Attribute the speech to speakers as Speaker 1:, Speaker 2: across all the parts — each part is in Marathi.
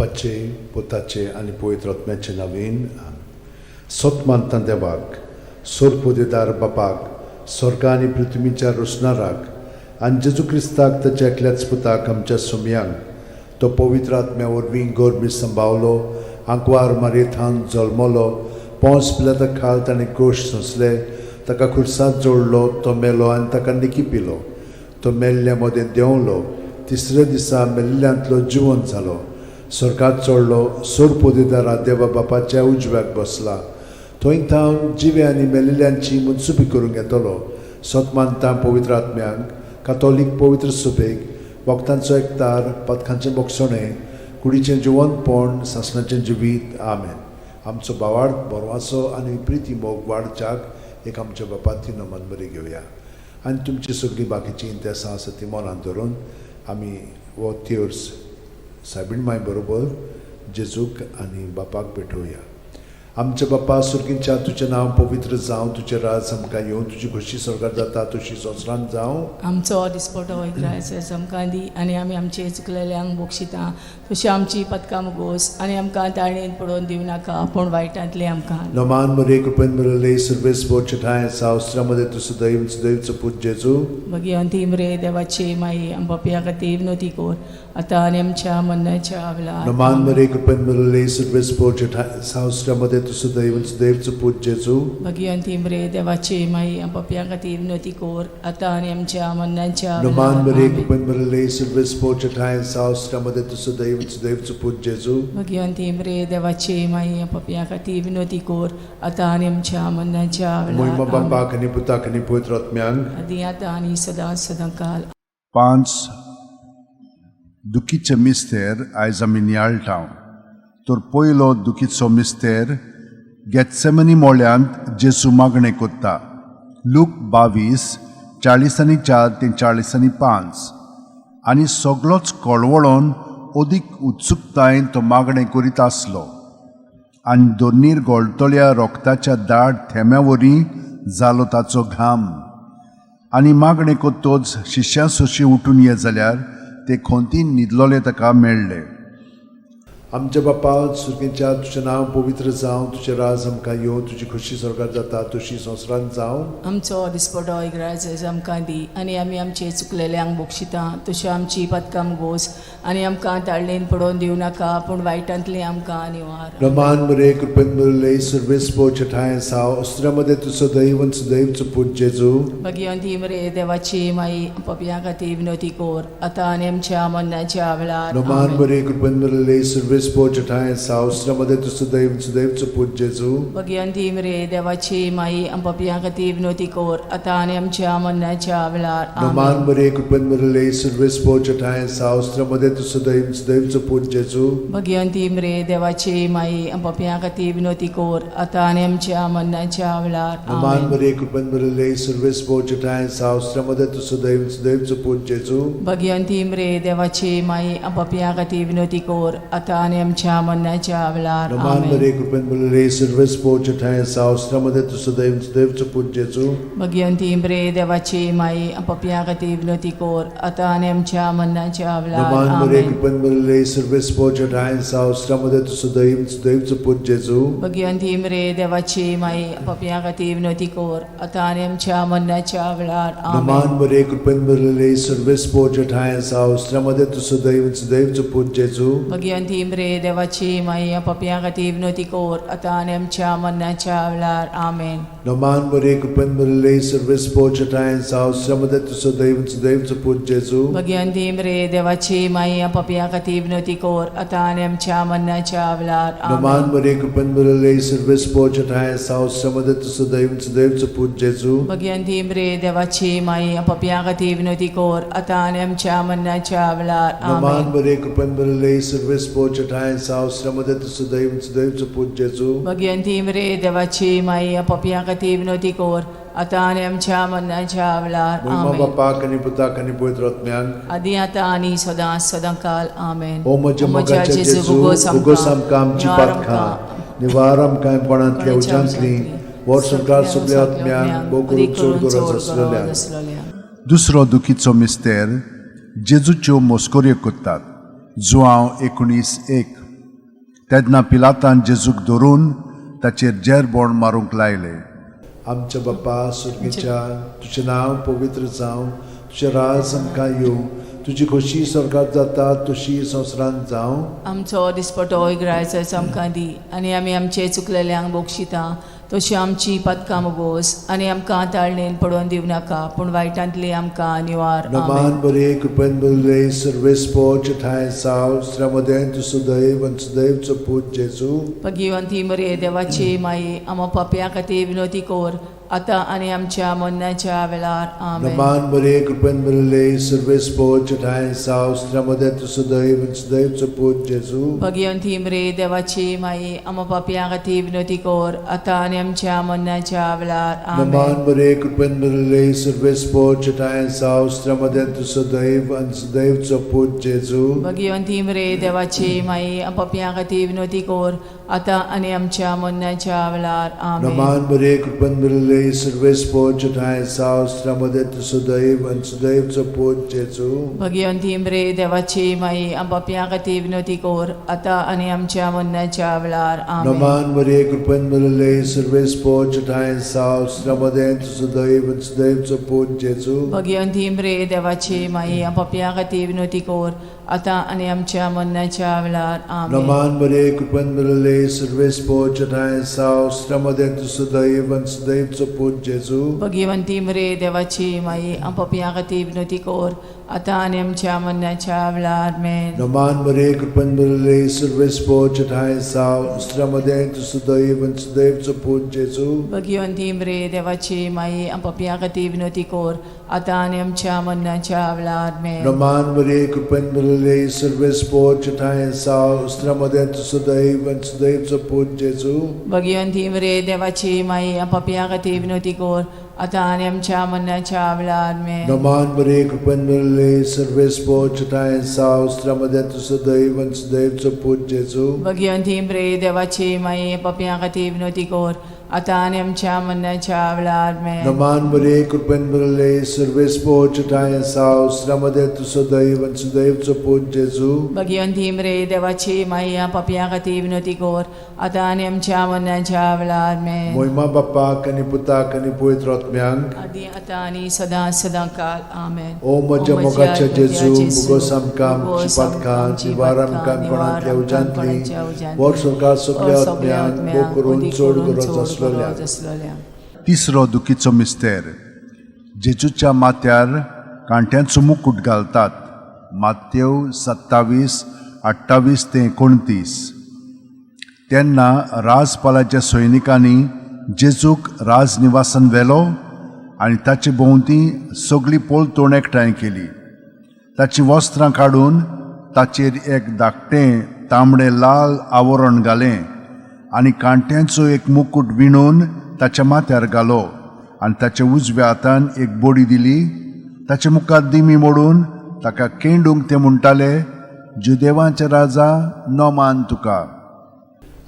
Speaker 1: बापाचे पुताचे आनी पवित्र आत्म्याचे नांवेन सत मानता देवाक सोरपोदेदार बापाक स्वर्गा आनी पृथ्वीच्या रोसणाराक आनी जेजू क्रिस्ताक ताच्या एकल्याच पुताक आमच्या सुमयांक तो पवित्र आत्म्या वरवीं गोरबी संभावलो आंकवार मारयेंत जल्मलो पोंस पिलाता खाल ताणें क्रूश सोंसले ताका खुर्सांत जोडलो तो मेलो आनी ताका निकिपिलो तो मेल्ल्या मदें देंवलो तिसऱ्या दिसा मेल्ल्यांतलो जिवंत जालो स्वर्गांत चडलो सोरपोदेदारा देवा बापाच्या उजव्याक बसला थंय थावन जिवे आनी मेलिल्ल्यांची मुनसुबी करूंक येतलो सतमानता पवित्र आत्म्यांक कातोलीक पवित्र सुबेक वखदांचो एकतार पथकांचें मोगसणें कुडीचें जिवंतपण सासणाचें जिवीत आमेन आमचो भावार्थ बरवासो आनी प्रिती मोग वाडच्याक एक आमच्या बापाची नमन बरी घेवया आनी तुमची सगळीं बाकीची इंतेसां आसा ती मनांत धरून आमी हो तिर्स सायबीण माय बरोबर जेजूक आनी बापाक भेटोवया आमचे बापा सुर्गींच्या तुजें नांव पवित्र जावं तुजें राज आमकां येवं तुजी खुशी स्वर्गांत जाता तशी संवसारांत जावं
Speaker 2: आमचो दिसपटो वयता आमकां दी आनी आमी आमचे चुकलेल्यांक बक्षिता तशी आमची पदकां मुगोस आनी आमकां ताळणेन पडोवन दिवं नाका पूण वायटांतले आमकां
Speaker 1: नमान मरे कृपेन मरले सर्वेस बोचे ठाय सावस्त्रामध्ये तुझं दैवचं पूज जेजू
Speaker 2: भगवंती मरे देवाचे माई आमच्या खातीर नोती कोर आतां आनी आमच्या मरणाच्या वेळार
Speaker 1: नमान मरे कृपेन मरले सर्वेस बोचे ठाय सावस्त्रामध्ये तुझं दैवचं पूज जेजू
Speaker 2: भगवंती मरे देवाचे माई आमच्या खातीर नोती कोर आतां आनी आमच्या मरणाच्या
Speaker 1: नमान मरे कृपेन मरले सर्वेस बोचे ठाय सावस्त्रामध्ये तुझं दैवचं पूज जेजू
Speaker 2: भगवंती मरे देवाचे माई आमच्या खातीर नोती कोर आतां आनी आमच्या मरणाच्या
Speaker 1: महिमा
Speaker 2: वेळार
Speaker 1: बापाक आनी पुताक आनी पवित्र आत्म्यांक
Speaker 2: आदी आतां आनी सदां काल
Speaker 3: 5 दुखीचे मिस्तेर आयज आमी नियाळटाव तर पयलो दुखीचो मिस्तेर गेत्सेमनी मोळ्यांत जेजू मागणें कोत्ता लूक 22 40:4 ते 40:5 आनी सगळोच कळवळोन अदीक उत्सुकतायेन तो मागणें करीत आसलो आनी दोनीर गोळटोल्या रोगताच्या दाट थेंब्यावरी जालो ताचो घाम आनी मागणें कोत्तोच शिश्यां सोशी उठून ये जाल्यार ते खोंतीन न्हिदलोले ताका मेळ्ळे
Speaker 1: आमचे बापा सुर्गींच्या तुजें नांव पवित्र जावं तुजें राज आमकां येवं तुजी खुशी स्वर्गांत जाता तशी संवसारांत जावं
Speaker 2: आमचो दिसपटो इग्राज आमकां दी आनी आमी आमचे चुकलेल्यांक बक्षिता तशें आमची पदकां मुगोस आनी आमकां ताळणेन पडोवन दिवं नाका पूण वायटांतले आमकां निवार
Speaker 1: नमान मरे कृपेन मरले सर्वेस बोचे ठाय सावस्त्रामध्ये तुझं दैवचं पूज जेजू
Speaker 2: भगवंती मरे देवाची माई आमच्या खातीर विनोती कोर आतां आनी आमच्या मरणाच्या वेळार
Speaker 1: नमान मरे कृपेन मरले सर्वेस बोचे ठाय सावस्त्रामध्ये तुझं दैवचं पूज जेजू
Speaker 2: भगवंती मरे देवाची माई आमच्या खातीर विनोती कोर आतां आनी आमच्या मरणाच्या वेळार
Speaker 1: नमान मरे कृपेन मरले सर्वेस बोचे ठाय सावस्त्रामध्ये तुझं दैवचं पूज जेजू
Speaker 2: भगवंती मरे देवाची माई आमच्या खातीर विनोती कोर आतां आनी आमच्या मरणाच्या वेळार
Speaker 1: नमान मरे कृपेन मरले सर्वेस बोचे ठाय सावस्त्रामध्ये तुझं दैवचं पूज जेजू
Speaker 2: भगवंती मरे देवाची माई आमच्या खातीर विनोती कोर आतां आनी आमच्या मरणाच्या वेळार
Speaker 1: नमान मरे कृपेन मरले सर्वेस बोचे ठाय सावस्त्रामध्ये तुझं दैवचं पूज जेजू
Speaker 2: भगवंती मरे देवाची माई आमच्या खातीर विनोती कोर आतां आनी आमच्या मरणाच्या वेळार
Speaker 1: नमान मरे कृपेन मरले सर्वेस बोचे ठाय सावस्त्रामध्ये तुझं दैवचं पूज जेजू
Speaker 2: भगवंती मरे देवाची माई आमच्या खातीर विनोती कोर आतां आनी आमच्या मरणाच्या वेळार
Speaker 1: नमान मरे कृपेन मरले सर्वेस बोचे ठाय सावस्त्रामध्ये तुझं दैवचं पूज जेजू
Speaker 2: भगवंती मरे देवाची माई आमच्या खातीर विनोती कोर आतां आनी आमच्या मरणाच्या वेळार आमेन
Speaker 1: नमान मरे कृपेन मरले सर्वेस बोचे ठाय सावस्त्रामध्ये तुझं दैवचं पूज जेजू
Speaker 2: भगवंती मरे देवाची माई आमच्या खातीर विनोती कोर आतां आनी आमच्या मरणाच्या वेळार
Speaker 1: नमान मरे कृपेन मरले सर्वेस बोचे ठाय सावस्त्रामध्ये तुझं दैवचं पूज जेजू
Speaker 2: भगवंती मरे देवाची माई आमच्या खातीर विनोती कोर आतां आनी आमच्या मरणाच्या वेळार
Speaker 1: नमान मरे कृपेन मरले सर्वेस बोचे ठाय सावस्त्रामध्ये तुझं दैवचं पूज जेजू
Speaker 2: भगवंती मरे देवाची माई आमच्या खातीर विनोती कोर आतां आनी आमच्या मरणाच्या वेळार
Speaker 1: महिमा बापाक आनी पुताक आनी पवित्र आत्म्यांक
Speaker 2: आदी आतां आनी सदां काल आमेन
Speaker 1: ओ म्हज्या मोगाचे जेजू उगोस आमकां आमची पातकां निवार आमकां पणांतल्या उज्यांतली वर सरकार सगळ्या आत्म्यांक बोकरू चड गरज आसलेल्या
Speaker 3: दुसरो दुखीचो मिस्तेर जेजूच्यो मोस्कोऱ्यो कोत्तात जुआंव 19:1 तेन्ना पिलातान जेजूक धरून ताचेर जेरबोण मारूंक लायले.
Speaker 1: आमच्या बाप्पा सुर्गेच्या तुझें नांव पवित्र जावं, तुझें राज आमकां येवं, तुजी खोशी स्वर्गांत जाता तशी संवसारांत जावं.
Speaker 2: आमचो दिसपटो इग्रायचो आमकां दी, आनी आमी आमचे चुकलेल्यांक बोगशिता तशी आमची पदकां मोगोस, आनी आमकां ताळणेन पडोवन दिवं नाका, पूण वायटांतली आमकां निवार.
Speaker 1: नमान बरे कृपेन बरले सर्वेस्पो ठाय साव श्रमदेन तु सदैव आनी सदैवचो पूत जेजू.
Speaker 2: भगिवंती मरे देवाची माई, आमो पाप्या खातीर विनोदी कोर, आतां आनी आमच्या मरणाच्या वेळार. आमेन.
Speaker 1: नमान बरे कृपेन बरले सर्वेस्पो ठाय साव श्रमदेन तु सदैव आनी सदैवचो पूत जेजू.
Speaker 2: भगिवंती मरे देवाची माई, आमो पाप्या खातीर विनोदी कोर, आतां आनी आमच्या मरणाच्या वेळार. आमेन.
Speaker 1: नमान बरे कृपेन बरले सर्वेस्पो ठाय साव श्रमदेन तु सदैव आनी सदैवचो पूत जेजू.
Speaker 2: भगिवंती मरे देवाची माई, आमो पाप्या खातीर विनोदी कोर, आतां आनी आमच्या मरणाच्या वेळार. आमेन.
Speaker 1: नमान बरे कृपेन बरले सर्वेस्पो ठाय साव श्रमदेन तु सदैव आनी सदैवचो पूत जेजू.
Speaker 2: भगिवंती मरे देवाची माई, आमो पाप्या खातीर विनोदी कोर, आतां आनी आमच्या मरणाच्या वेळार. आमेन.
Speaker 1: नमान बरे कृपेन बरले सर्वेस्पो ठाय साव श्रमदेन तु सदैव आनी सदैवचो पूत जेजू.
Speaker 2: भगिवंती मरे देवाची माई, आमो पाप्या खातीर विनोदी कोर, आतां आनी आमच्या मरणाच्या वेळार. आमेन.
Speaker 1: नमान बरे कृपेन बरले सर्वेस्पो ठाय साव श्रमदेन तु सदैव आनी सदैवचो पूत जेजू.
Speaker 2: भगिवंती मरे देवाची माई, आमो पाप्या खातीर विनोदी कोर, आतां आनी आमच्या मरणाच्या वेळार. आमेन.
Speaker 1: नमान बरे कृपेन बरले सर्वेस्पो ठाय साव श्रमदेन तु सदैव आनी सदैवचो पूत जेजू.
Speaker 2: भगिवंती मरे देवाची माई, आमो पाप्या खातीर विनोदी कोर, आतां आनी आमच्या मरणाच्या वेळार. आमेन.
Speaker 1: नमान बरे कृपेन बरले सर्वेस्पो ठाय साव श्रमदेन तु सदैव आनी सदैवचो पूत जेजू.
Speaker 2: भगिवंती मरे देवाची माई, आमो पाप्या खातीर विनोदी कोर, आतां आनी आमच्या मरणाच्या वेळार. आमेन.
Speaker 1: नमान बरे कृपेन बरले सर्वेस्पो ठाय साव श्रमदेन तु सदैव आनी सदैवचो पूत जेजू.
Speaker 2: भगिवंती मरे देवाची माई, आमो पाप्या खातीर विनोदी कोर, आतां आनी आमच्या मरणाच्या वेळार. आमेन.
Speaker 1: नमान बरे कृपेन बरले सर्वेस्पो ठाय साव श्रमदेन तु सदैव आनी सदैवचो पूत जेजू.
Speaker 2: भगिवंती मरे देवाची माई, आमो पाप्या खातीर विनोदी कोर, आतां आनी आमच्या मरणाच्या वेळार. आमेन.
Speaker 1: मोहिमा बापाक आनी पुताक आनी पवित्र आत्म्यांक.
Speaker 2: आदी आतां आनी सदां काल. आमेन.
Speaker 1: ओ म्हज्या मोगाच्या जेजू, मुगोस आमकां आमची पदकां, निवार आमकां कोणांतल्या उज्यांतली, वर सरकार सगळ्या आत्म्यांक भोव करून चड गरज आसलेल्या.
Speaker 3: तिसरो दुखीचो मिस्तेर. जेजूच्या माथ्यार कांट्यांचो मुकुट घालतात. मात्येव 27:28-29. तेन्ना राजपालाच्या सैनिकांनी जेजूक राजनिवासान व्हेलो आनी ताचे भोंवती सगळी पोलतोण एकठांय केली. ताची वस्त्रां काडून ताचेर एक धाकटें तांबडें लाल आवरण घालें आनी कांट्यांचो एक मुकुट विणून ताच्या माथ्यार घालो आनी ताच्या उजव्या हातान एक बोडी दिली. ताच्या मुखार दिमी मोडून ताका केंडूंक ते म्हणटाले, जुदेवांचे राजा नोमान तुका.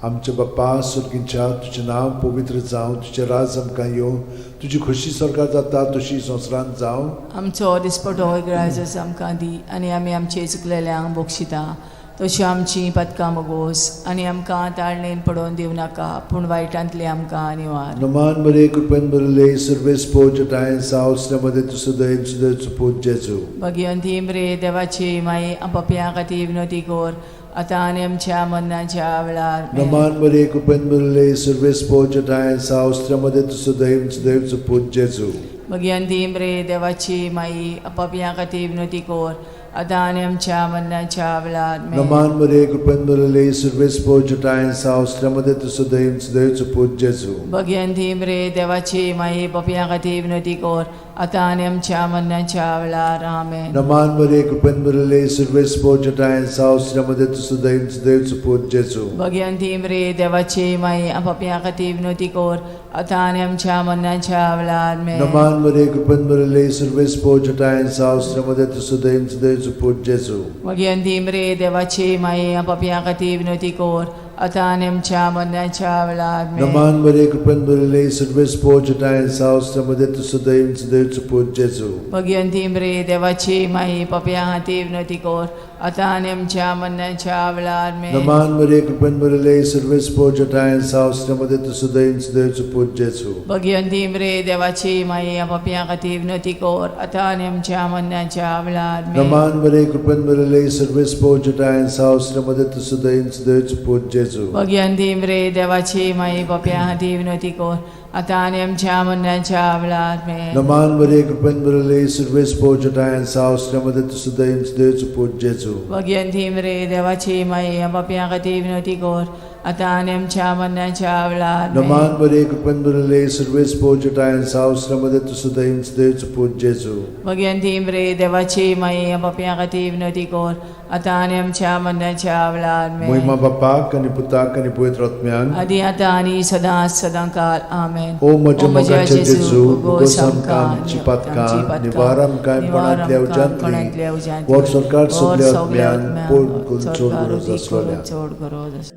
Speaker 1: आमचे बाप्पा सुर्गीच्या तुजें नांव पवित्र जावं, तुजें राज आमकां येवं, तुजी खोशी स्वर्गांत जाता तशी संवसारांत जावं.
Speaker 2: आमचो दिसपटो इग्रायचो आमकां दी, आनी आमी आमचे चुकलेल्यांक बोगशिता तशी आमची पदकां मोगोस, आनी आमकां ताळणेन पडोवन दिवं नाका, पूण वायटांतली आमकां निवार.
Speaker 1: नमान बरे कृपेन बरले सर्वेस्पो ठाय साव श्रमदेन तु सदैव आनी सदैवचो पूत जेजू.
Speaker 2: भगिवंती मरे देवाची माई, आमो पाप्या खातीर विनोदी कोर, आतां आनी आमच्या मरणाच्या वेळार. आमेन.
Speaker 1: नमान बरे कृपेन बरले सर्वेस्पो ठाय साव श्रमदेन तु सदैव आनी सदैवचो पूत जेजू.
Speaker 2: भगिवंती मरे देवाची माई, आमो पाप्या खातीर विनोदी कोर, आतां आनी आमच्या मरणाच्या वेळार. आमेन.
Speaker 1: नमान बरे कृपेन बरले सर्वेस्पो ठाय साव श्रमदेन तु सदैव आनी सदैवचो पूत जेजू.
Speaker 2: भगिवंती मरे देवाची माई, पाप्या खातीर विनोदी कोर, आतां आनी आमच्या मरणाच्या वेळार. आमेन.
Speaker 1: नमान बरे कृपेन बरले सर्वेस्पो ठाय साव श्रमदेन तु सदैव आनी सदैवचो पूत जेजू.
Speaker 2: भगिवंती मरे देवाची माई, आमो पाप्या खातीर विनोदी कोर, आतां आनी आमच्या मरणाच्या वेळार. आमेन.
Speaker 1: नमान बरे कृपेन बरले सर्वेस्पो ठाय साव श्रमदेन तु सदैव आनी सदैवचो पूत जेजू.
Speaker 2: भगिवंती मरे देवाची माई, आमो पाप्या खातीर विनोदी कोर, आता आणि आमच्या मरणाच्या वेळार आमेन.
Speaker 1: नमान बरे कृपन बरले सर्वेस पोचटाय सावस्त्रमध्ये तुझं दैवच देवच पूज जेजू.
Speaker 2: भगवंती मरे देवाची माई पप्या हाती विनंती कर आता आणि आमच्या मरणाच्या वेळार आमेन.
Speaker 1: नमान बरे कृपन बरले सर्वेस पोचटाय सावस्त्रमध्ये तुझं दैवच देवच पूज जेजू.
Speaker 2: भगवंती मरे देवाची माई पप्या हाती विनंती कर आता आणि आमच्या मरणाच्या वेळार आमेन.
Speaker 1: नमान बरे कृपन बरले सर्वेस पोचटाय सावस्त्रमध्ये तुझं दैवच देवच पूज जेजू.
Speaker 2: भगवंती मरे देवाची माई पप्या हाती विनंती कर आता आणि आमच्या मरणाच्या वेळार आमेन.
Speaker 1: नमान बरे कृपन बरले सर्वेस पोचटाय सावस्त्रमध्ये तुझं दैवच देवच पूज जेजू.
Speaker 2: भगवंती मरे देवाची माई पप्या हाती विनंती कर आता आणि आमच्या मरणाच्या वेळार आमेन.
Speaker 1: नमान बरे कृपन बरले सर्वेस पोचटाय सावस्त्रमध्ये तुझं दैवच देवच पूज जेजू.
Speaker 2: भगवंती मरे देवाची माई पप्या हाती विनंती कर आता आणि आमच्या मरणाच्या वेळार आमेन.
Speaker 1: महिमा बापाक आणि पुताक आणि पवित्र आत्म्यांक
Speaker 2: आदी आता आणि सदा सदांकाळ आमेन.
Speaker 1: ओ म्हज्या मोगाचे जेजू उगोस आमकां आमची पातकां निवारम कांयपणांतल्या उज्यांतली वर सरकार सगल्या आत्म्यांक पोट चोड गरज आसलोल्या.
Speaker 2: चोड गरज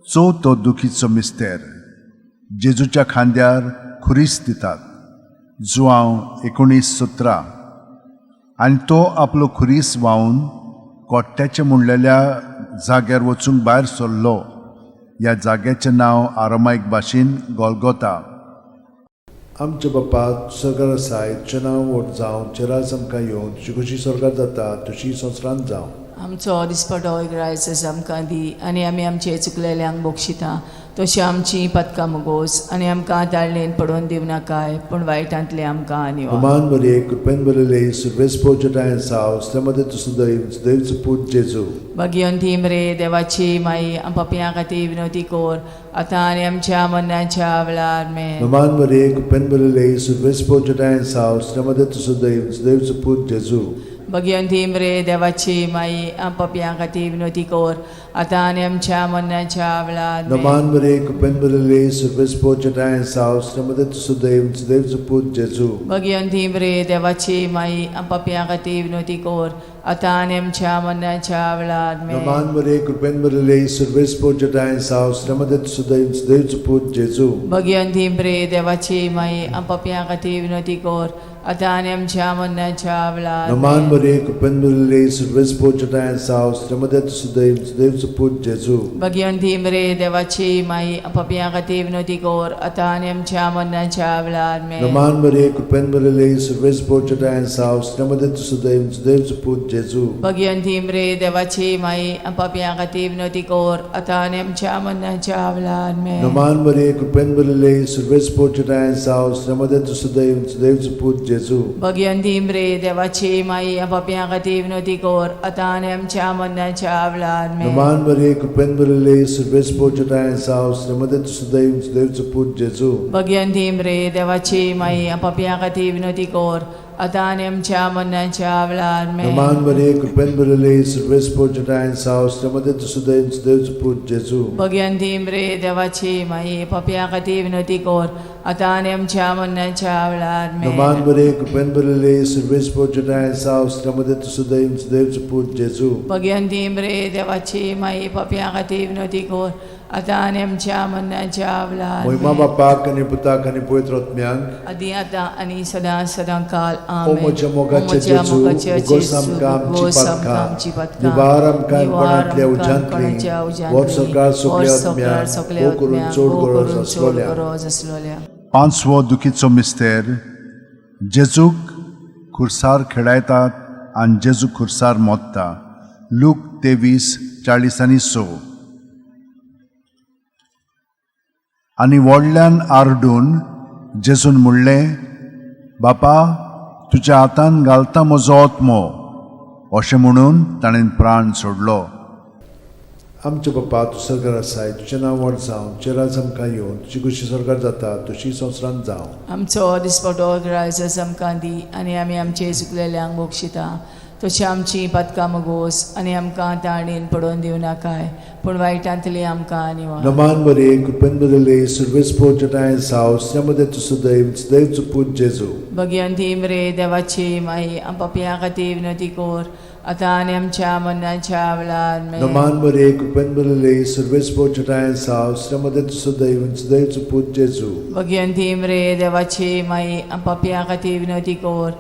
Speaker 3: चवथो दुखीचो मिस्तेर जेजूच्या खांद्यार खुरीस दितात. जुआंव 19:17. आनी तो आपलो खुरीस व्हांवन कोट्ट्याचे म्हणलेल्या जाग्यार वचूंक भायर सरलो. ह्या जाग्याचें नांव आरामायक भाशेन गोलगोथा.
Speaker 1: आमच्या बापा स्वर्गार आसाय तुजें नांव व्हड जावं चिरास आमकां येवं तुजी कशी स्वर्गार जाता तशी संवसारांत जावं.
Speaker 2: आमचो दिसपटो रायस आमकां दी आनी आमी आमचे चुकलेल्यांक बोक्षिता तशी आमची पदकां मोगोस आनी आमकां ताळणेन पडोवन दिव नाकाय पूण वायटांतले आमकां निवार.
Speaker 1: नमान बरे कृपेन बरले सर्वेस पोचटाय सावस्त्रमध्ये तुझं दैवच देवच पूज जेजू.
Speaker 2: भगवंती मरे देवाची माई पप्या खातीर विनंती कर आता आनी आमच्या मरणाच्या वेळार आमेन.
Speaker 1: नमान बरे कृपेन बरले सर्वेस पोचटाय सावस्त्रमध्ये तुझं दैवच देवच पूज जेजू.
Speaker 2: भगवंती मरे देवाची माई पप्या खातीर विनंती कर आता आनी आमच्या मरणाच्या वेळार आमेन.
Speaker 1: नमान बरे कृपेन बरले सर्वेस पोचटाय सावस्त्रमध्ये तुझं दैवच देवच पूज जेजू.
Speaker 2: भगवंती मरे देवाची माई पप्या खातीर विनंती कर आता आनी आमच्या मरणाच्या वेळार आमेन.
Speaker 1: नमान बरे कृपेन बरले सर्वेस पोचटाय सावस्त्रमध्ये तुझं दैवच देवच पूज जेजू.
Speaker 2: भगवंती मरे देवाची माई पप्या खातीर विनंती कर आता आनी आमच्या मरणाच्या वेळार
Speaker 1: नमान
Speaker 2: आमेन.
Speaker 1: बरे कृपेन बरले सर्वेस पोचटाय सावस्त्रमध्ये तुझं दैवच देवच पूज जेजू.
Speaker 2: भगवंती मरे देवाची माई पप्या खातीर विनंती कर आता आनी आमच्या मरणाच्या वेळार आमेन.
Speaker 1: नमान बरे कृपेन बरले सर्वेस पोचटाय सावस्त्रमध्ये तुझं दैवच देवच पूज जेजू.
Speaker 2: भगवंती मरे देवाची माई पप्या खातीर विनंती कर आता आनी आमच्या मरणाच्या वेळार आमेन.
Speaker 1: नमान बरे कृपेन बरले सर्वेस पोचटाय सावस्त्रमध्ये तुझं दैवच देवच पूज जेजू.
Speaker 2: भगवंती मरे देवाची माई पप्या खातीर विनंती कर आता आनी आमच्या मरणाच्या वेळार आमेन.
Speaker 1: नमान बरे कृपेन बरले सर्वेस पोचटाय सावस्त्रमध्ये तुझं दैवच देवच पूज जेजू.
Speaker 2: भगवंती मरे देवाची माई पप्या खातीर विनंती कर आता आनी आमच्या मरणाच्या वेळार आमेन.
Speaker 1: नमान बरे कृपेन बरले सर्वेस पोचटाय सावस्त्रमध्ये तुझं दैवच देवच पूज जेजू.
Speaker 2: भगवंती मरे देवाची माई पप्या खातीर विनंती कर आता आनी आमच्या मरणाच्या वेळार आमेन.
Speaker 1: नमान बरे कृपेन बरले सर्वेस पोचटाय सावस्त्रमध्ये तुझं दैवच देवच पूज जेजू.
Speaker 2: भगवंती मरे देवाची माई पप्या खातीर विनंती कर आता आनी आमच्या मरणाच्या वेळार
Speaker 1: महिमा
Speaker 2: आमेन.
Speaker 1: बापाक आणि पुताक आणि पवित्र आत्म्यांक
Speaker 2: आदी आता आणि सदा सदांकाळ
Speaker 1: ओ
Speaker 2: आमेन.
Speaker 1: म्हज्या मोगाचे
Speaker 2: ओ म्हज्या
Speaker 1: जेजू
Speaker 2: मोगाचे
Speaker 1: उगोस
Speaker 2: जेजू,
Speaker 1: आमकां आमची
Speaker 2: उगोस आमकां आमची
Speaker 1: पातकां
Speaker 2: पातकां
Speaker 1: निवार आमकां
Speaker 2: निवार
Speaker 1: कोणांतल्या
Speaker 2: आमकां
Speaker 1: उज्यांतली
Speaker 2: कोणाच्या उज्यांतली,
Speaker 1: वर सरकार सगल्या
Speaker 2: वर सगल्या
Speaker 1: आत्म्यांक
Speaker 2: सगल्या
Speaker 1: ओ करून
Speaker 2: आत्म्यांक,
Speaker 1: चोड
Speaker 2: ओ
Speaker 1: गरज
Speaker 2: करून चोड
Speaker 1: आसलोल्या.
Speaker 2: गरज आसलोल्या.
Speaker 3: 5वो दुखीचो मिस्तेर जेजूक खुर्सार खेळायतात आनी जेजू खुर्सार मोडटा. लूक 23:40-6. आनी व्हडल्यान आरडून जेजून म्हणलें, बापा तुज्या हातान घालता म्हजो आत्मो. अशें म्हणून ताणें प्राण सोडलो.
Speaker 1: आमचे बापा तूं स्वर्गार आसाय तुजें नांव व्हड जावं चिरास आमकां येवं तुजी कशी स्वर्गार जाता तशी संवसारांत जावं.
Speaker 2: आमचो दिसपटो रायस आमकां दी आनी आमी आमचे चुकलेल्यांक बोक्षिता तशी आमची पदकां मोगोस आनी आमकां ताळणेन पडोवन दिवं नाकाय पूण वायटांतली आमकां निवार.
Speaker 1: Naman Maria, Kupenbele, Silvespo Jatayan's house, Samadet Sudaim, Sdev Suput Jesu.
Speaker 2: Bhagwanti मरे देवाची माई आम पापयां खातीर विनंती कोर आतां आनी आमच्या मरणाच्या वेळार
Speaker 1: Naman Maria, Kupenbele, Silvespo Jatayan's house, Samadet Sudaim, Sdev Suput Jesu.
Speaker 2: Bhagwanti मरे देवाची माई आम पापयां खातीर विनंती कोर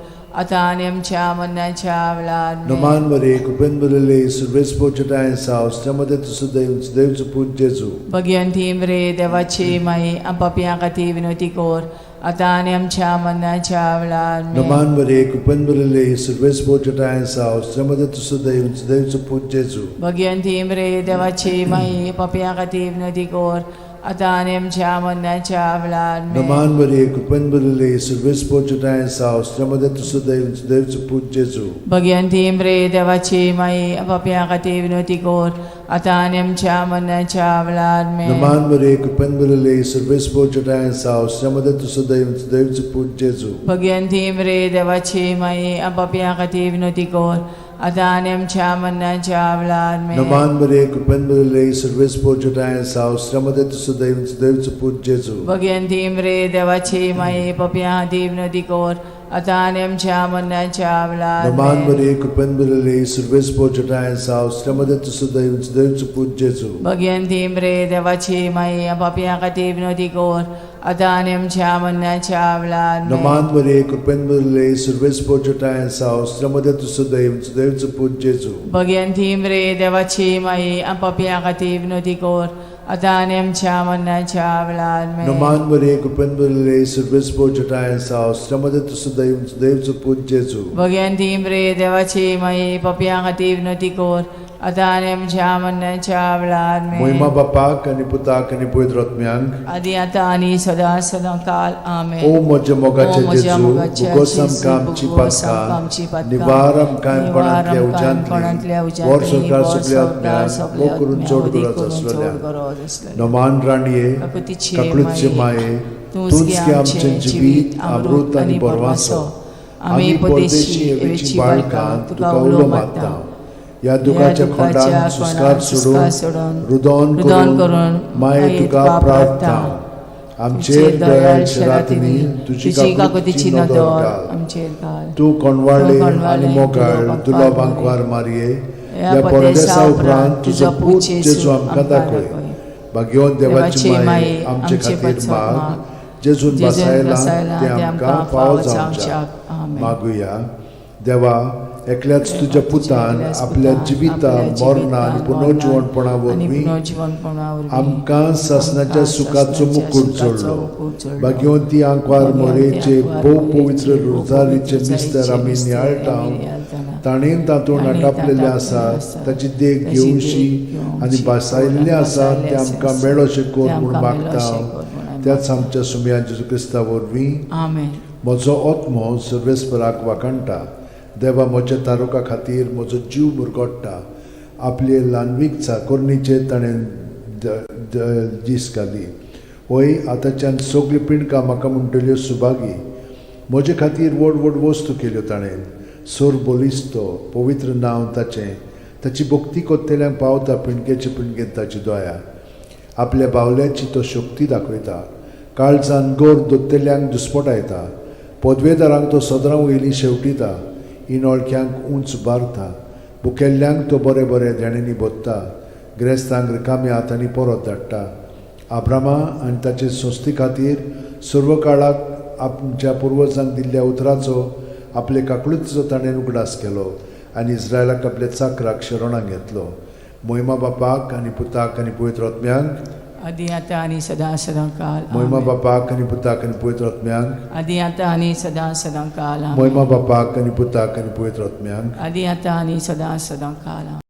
Speaker 2: आतां आनी आमच्या मरणाच्या वेळार
Speaker 1: Naman Maria, Kupenbele, Silvespo Jatayan's house, Samadet Sudaim, Sdev Suput Jesu.
Speaker 2: Bhagwanti मरे देवाची माई आम पापयां खातीर विनंती कोर आतां आनी आमच्या मरणाच्या वेळार
Speaker 1: Naman Maria, Kupenbele, Silvespo Jatayan's house, Samadet Sudaim, Sdev Suput Jesu.
Speaker 2: Bhagwanti मरे देवाची माई पापयां खातीर विनंती कोर आतां आनी आमच्या मरणाच्या वेळार
Speaker 1: Naman Maria, Kupenbele, Silvespo Jatayan's house, Samadet Sudaim, Sdev Suput Jesu.
Speaker 2: Bhagwanti मरे देवाची माई पापयां खातीर विनंती कोर आतां आनी आमच्या मरणाच्या वेळार
Speaker 1: Naman Maria, Kupenbele, Silvespo Jatayan's house, Samadet Sudaim, Sdev Suput Jesu.
Speaker 2: Bhagwanti मरे देवाची माई पापयां खातीर विनंती कोर आतां आनी आमच्या मरणाच्या वेळार
Speaker 1: Naman Maria, Kupenbele, Silvespo Jatayan's house, Samadet Sudaim, Sdev Suput Jesu.
Speaker 2: Bhagwanti मरे देवाची माई पापयां खातीर विनंती कोर आतां आनी आमच्या मरणाच्या वेळार
Speaker 1: Naman Maria, Kupenbele, Silvespo Jatayan's house, Samadet Sudaim, Sdev Suput Jesu.
Speaker 2: Bhagwanti मरे देवाची माई पापयां खातीर विनंती कोर आतां आनी आमच्या मरणाच्या वेळार
Speaker 1: Naman Maria, Kupenbele, Silvespo Jatayan's house, Samadet Sudaim, Sdev Suput Jesu.
Speaker 2: Bhagwanti मरे देवाची माई पापयां खातीर विनंती कोर आतां आनी आमच्या मरणाच्या वेळार
Speaker 1: Naman Maria, Kupenbele, Silvespo Jatayan's house, Samadet Sudaim, Sdev Suput Jesu.
Speaker 2: Bhagwanti मरे देवाची माई पापयां खातीर विनंती कोर आतां आनी आमच्या मरणाच्या वेळार
Speaker 1: Moima Bapak आणि Putak आणि Pavitr Atmyank.
Speaker 2: आदी आतां आनी सदां सदां काल आमेन.
Speaker 1: O म्हज्या मोगाचे
Speaker 2: O म्हज्या
Speaker 1: जेजू,
Speaker 2: मोगाचे
Speaker 1: भुगोसम
Speaker 2: जेजू,
Speaker 1: कामची
Speaker 2: भुगोसम
Speaker 1: पातकां,
Speaker 2: कामची पातकां,
Speaker 1: निवारम कायमपणांतल्या
Speaker 2: निवारम
Speaker 1: उज्यांतली,
Speaker 2: कायमपणांतल्या उज्यांतली,
Speaker 1: वर सरकार
Speaker 2: वर
Speaker 1: सगळ्या
Speaker 2: सरकार
Speaker 1: आत्म्यांक,
Speaker 2: सगळ्या
Speaker 1: वो करून
Speaker 2: आत्म्यांक,
Speaker 1: चड
Speaker 2: उदीक
Speaker 1: गरज
Speaker 2: करून
Speaker 1: असलेल्या
Speaker 2: चड गरज असलेल्या
Speaker 1: नमान राणये,
Speaker 2: काकुतीचे
Speaker 1: काकुळीचे माये, तूंच घे आमचें जिवीत, अमृत आनी बोरवांसो. आमी परदेशी येवेची बाळकां तुका उलो मागता. ह्या दुखाच्या खोंडान सुस्कार सोडून रुदोन करून माये तुका प्रार्थना. आमचेर दयाळशे रातनी तुजी काकुतीची नदर घाल.
Speaker 2: आमचेर घाल.
Speaker 1: तूं कोणवाळे आनी मोगाळ दुलोबांक वार मारये. ह्या परदेसा उपरांत तुजो पूत जेजू आमकां दाखय. भाग्यवान देवाची माये आमचे खातीर माग. जेजून बसायला ते आमकां फावो जावच्याक मागुया. देवा, एकल्याच तुज्या पुतान आपल्या जिविता मरणा आनी पुनर्जीवनपणा वरवीं आमकां सासणाच्या सुखाचो मुकूट जोडलो. भाग्यवंती आंकवार मोरेचे भोव पवित्र रोजारीचे मिस्तर आमी नियाळटाव. ताणेन तातूंत आटापलेले आसा ताची देख घेवशी आनी बसायल्ले आसा ते आमकां मेळोशे कोर म्हूण मागता. त्याच आमच्या सुमया जेजू क्रिस्ता वरवीं
Speaker 2: आमेन.
Speaker 1: म्हजो आत्मो सर्वेस्पराक वाकणटा. देवा, म्हज्या तारुका खातीर म्हजो जीव मुरगोडटा. आपले ल्हानवीक चाकोरणीचे ताणें दीस घाली. होय, आतांच्यान सगळी पिणकां म्हाका म्हणटल्यो सुभागी. म्हजे खातीर व्हड व्हड वस्तू केल्यो ताणें. सोर बोलिस्तो, पवित्र नांव ताचें. ताची भक्ती कोत्तेल्यांक पावता पिणकेचे पिणकेन ताची दोया. आपल्या बावल्याची तो शक्ती दाखयता. काळजान गोर दोत्तेल्यांक दुस्पटायता. पदवेदारांक तो सदरां वयली शेवटिता. इनोळख्यांक उंच बारता. भुकेल्ल्यांक तो बरें बरें देणेनी बोत्ता. गिरेस्तांक रिकाम्या हातांनी परत धाडटा. आब्रामा आनी ताचे संस्थे खातीर सर्व काळाक आमच्या पुर्वजांक दिल्ल्या उतराचो आपले काकुळीचो ताणें उगडास केलो आनी इस्रायलाक आपल्या चाकराक शरणांत घेतलो. मोहिमा बापाक आनी पुताक आनी पवित्र आत्म्यांक
Speaker 2: आदी आतां आनी सदां सदां काल
Speaker 1: मोहिमा बापाक आनी पुताक आनी पवित्र आत्म्यांक
Speaker 2: आदी आतां आनी सदां सदां काल
Speaker 1: मोहिमा बापाक आनी पुताक आनी पवित्र आत्म्यांक
Speaker 2: आदी आतां आनी सदां सदां काल